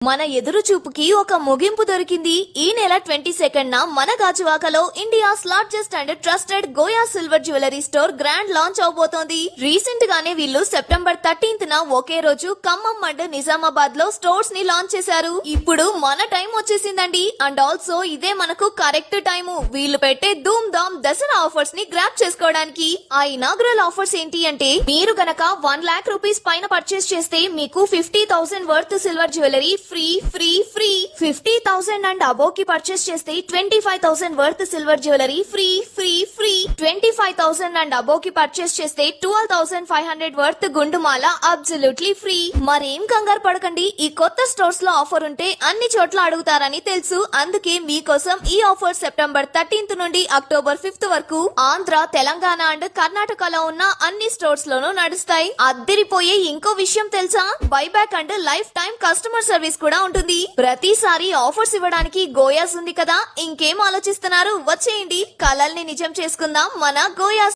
మన ఎదురు చూపుకి ఒక ముగింపు దొరికింది. ఈ నెల 22న మన గాజువాకలో India's largest and trusted Goya silver jewellery store grand launch అవబోతోంది. రీసెంట్ గానే వీళ్ళు సెప్టెంబర్ 13న ఒకే రోజు ఖమ్మం అండ్ నిజామాబాద్ లో స్టోర్స్ ని లాంచ్ చేశారు. ఇప్పుడు మన టైం వచ్చేసిందండి. అండ్ ఆల్సో ఇదే మనకు కరెక్ట్ టైము వీళ్ళు పెట్టే ధూమ్ ధామ్ దసరా ఆఫర్స్ ని గ్రాప్ చేసుకోవడానికి. ఆ ఇనాగ్రల్ ఆఫర్స్ ఏంటి అంటే, మీరు గనక 1 लाख రూపీస్ పైన పర్చేస్ చేస్తే మీకు 50,000 worth silver jewellery free free free. 50,000 and above కి పర్చేస్ చేస్తే 25,000 worth silver jewellery free free free. 25,000 and above కి పర్చేస్ చేస్తే 12,500 వర్త్ గుండుమాల అబ్సల్యూట్లీ ఫ్రీ. మరేం కంగారు పడకండి, ఈ కొత్త స్టోర్స్ లో ఆఫర్ ఉంటే అన్ని చోట్ల అడుగుతారని తెలుసు. అందుకే మీకోసం ఈ ఆఫర్ సెప్టెంబర్ 13th నుండి అక్టోబర్ 5th వరకు ఆంధ్ర, తెలంగాణ అండ్ కర్ణాటకలో ఉన్న అన్ని స్టోర్స్ లోనూ నడుస్తాయి. అద్దరిపోయే ఇంకో విషయం తెలుసా, buyback and life time customer service కూడా ఉంటుంది. ప్రతిసారి ఆఫర్స్ ఇవ్వడానికి గోయాస్ ఉంది కదా, ఇంకేం ఆలోచిస్తున్నారు? వచ్చేయండి, కలల్ని నిజం చేసుకుందాం మన గోయాస్.